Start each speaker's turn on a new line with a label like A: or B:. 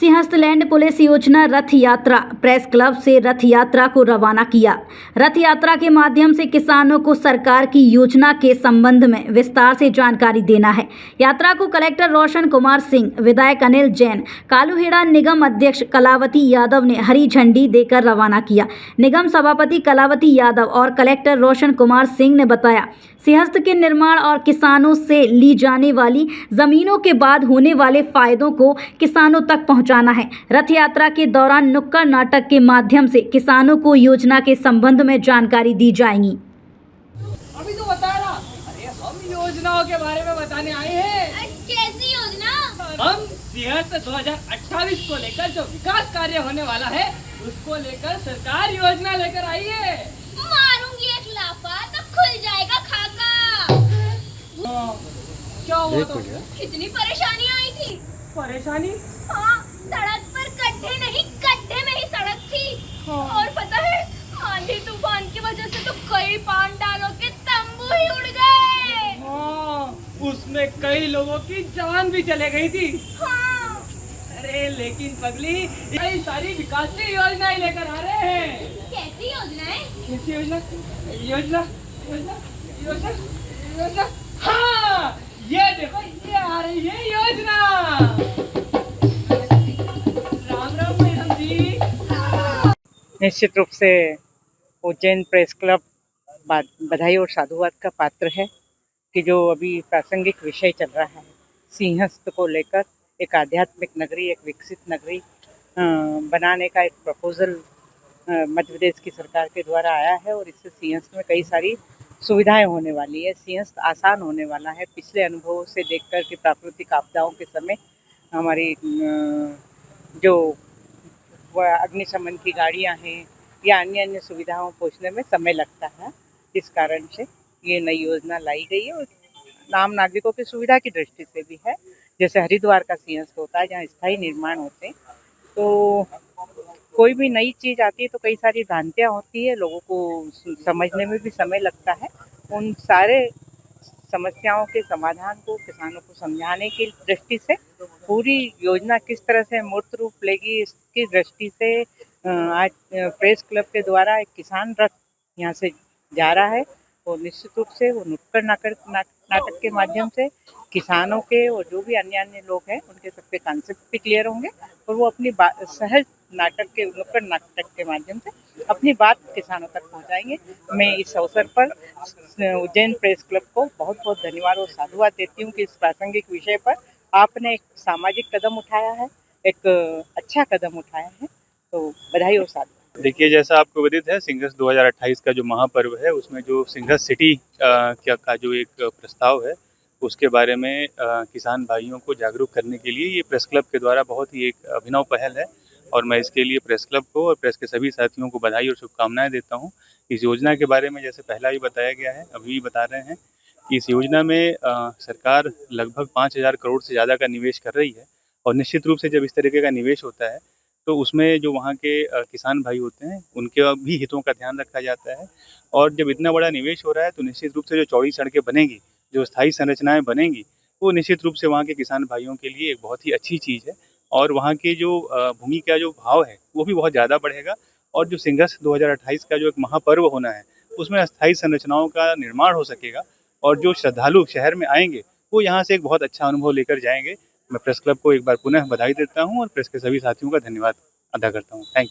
A: सिंहस्थलैंड police योजना रथ यात्रा press club से रथ यात्रा को रवाना किया। रथ यात्रा के माध्यम से किसानों को सरकार की योजना के संबंध में विस्तार से जानकारी देना है। यात्रा को कलेक्टर रोशन कुमार सिंह, विधायक अनिल जैन, कालूहेड़ा निगम अध्यक्ष कलावती यादव ने हरी झंडी देकर रवाना किया। निगम सभापति कलावती यादव और कलेक्टर रोशन कुमार सिंह ने बताया, सिंहस्थ के निर्माण और किसानों से ली जाने वाली जमीनों के बाद होने वाले फायदों को किसानों तक पहुंचाना है। रथ यात्रा के दौरान नुक्कड़ नाटक के माध्यम से किसानों को योजना के संबंध में जानकारी दी जाएगी।
B: अभी तो बता रहा, अरे हम योजनाओं के बारे में बताने आए हैं।
C: कैसी योजना?
B: हम सिंहस्थ 2028 को लेकर जो विकास कार्य होने वाला है उसको लेकर सरकार योजना लेकर आई है।
C: मारूंगी एक लाफा तो खुल जाएगा खाका।
B: क्या हुआ तो?
C: कितनी परेशानी आई थी।
B: परेशानी?
C: हाँ, सड़क पर गड्ढे नहीं, गड्ढे में ही सड़क थी।
B: हाँ।
C: और पता है, आंधी तूफान की वजह से तो कई पांडालों के तंबू ही उड़ गए।
B: हाँ, उसमें कई लोगों की जान भी चले गई थी।
C: हाँ।
B: अरे लेकिन पगली, कई सारी विकास की योजनाएं लेकर आ रहे हैं।
C: कैसी योजनाएं?
B: कैसी योजना? योजना योजना योजना योजना हाँ, ये देखो, ये आ रही है योजना। राम राम मैडम जी।
D: निश्चित रूप से उज्जैन प्रेस क्लब बधाई और साधुवाद का पात्र है कि जो अभी प्रासंगिक विषय चल रहा है, सिंहस्थ को लेकर एक आध्यात्मिक नगरी, एक विकसित नगरी बनाने का एक प्रपोजल मध्य प्रदेश की सरकार के द्वारा आया है और इससे सिंहस्थ में कई सारी सुविधाएं होने वाली है। सिंहस्थ आसान होने वाला है। पिछले अनुभवों से देखकर कि प्राकृतिक आपदाओं के समय हमारी जो अग्निशमन की गाड़ियां हैं या अन्य सुविधाओं पहुंचने में समय लगता है, इस कारण से ये नई योजना लाई गई है और आम नागरिकों की सुविधा की दृष्टि से भी है। जैसे हरिद्वार का सिंहस्थ होता है जहाँ स्थायी निर्माण होते हैं, तो कोई भी नई चीज़ आती है तो कई सारी भ्रांतियाँ होती है, लोगों को समझने में भी समय लगता है। उन सारे समस्याओं के समाधान को किसानों को समझाने की दृष्टि से पूरी योजना किस तरह से मूर्त रूप लेगी, इसकी दृष्टि से आज प्रेस क्लब के द्वारा एक किसान रथ यहाँ से जा रहा है और निश्चित रूप से वो नुक्कड़ नाटक के माध्यम से किसानों के और जो भी अन्य लोग हैं उनके सबके कॉन्सेप्ट भी क्लियर होंगे और वो अपनी सहज नुक्कड़ नाटक के माध्यम से अपनी बात किसानों तक पहुंचाएंगे। मैं इस अवसर पर उज्जैन प्रेस क्लब को बहुत बहुत धन्यवाद और साधुवाद देती हूँ कि इस प्रासंगिक विषय पर आपने एक सामाजिक कदम उठाया है, एक अच्छा कदम उठाया है, तो बधाई और साधुवाद।
E: देखिए, जैसा आपको विदित है, सिंहस्थ 2028 का जो महापर्व है उसमें जो सिंहस्थ सिटी का जो एक प्रस्ताव है उसके बारे में किसान भाइयों को जागरूक करने के लिए ये प्रेस क्लब के द्वारा बहुत ही एक अभिनव पहल है और मैं इसके लिए प्रेस क्लब को और प्रेस के सभी साथियों को बधाई और शुभकामनाएं देता हूं। इस योजना के बारे में जैसे पहला भी बताया गया है, अभी भी बता रहे हैं कि इस योजना में सरकार लगभग 5,000 करोड़ से ज़्यादा का निवेश कर रही है और निश्चित रूप से जब इस तरीके का निवेश होता है तो उसमें जो वहाँ के किसान भाई होते हैं उनके भी हितों का ध्यान रखा जाता है और जब इतना बड़ा निवेश हो रहा है तो निश्चित रूप से जो चौड़ी सड़कें बनेंगी, जो स्थायी संरचनाएं बनेंगी, वो निश्चित रूप से वहाँ के किसान भाइयों के लिए एक बहुत ही अच्छी चीज़ है और वहाँ के जो भूमि का जो भाव है वो भी बहुत ज़्यादा बढ़ेगा और जो सिंहस्थ 2028 का जो एक महापर्व होना है उसमें अस्थायी संरचनाओं का निर्माण हो सकेगा और जो श्रद्धालु शहर में आएंगे वो यहाँ से एक बहुत अच्छा अनुभव लेकर जाएंगे। मैं प्रेस क्लब को एक बार पुनः बधाई देता हूँ और प्रेस के सभी साथियों का धन्यवाद अदा करता हूँ। Thank you.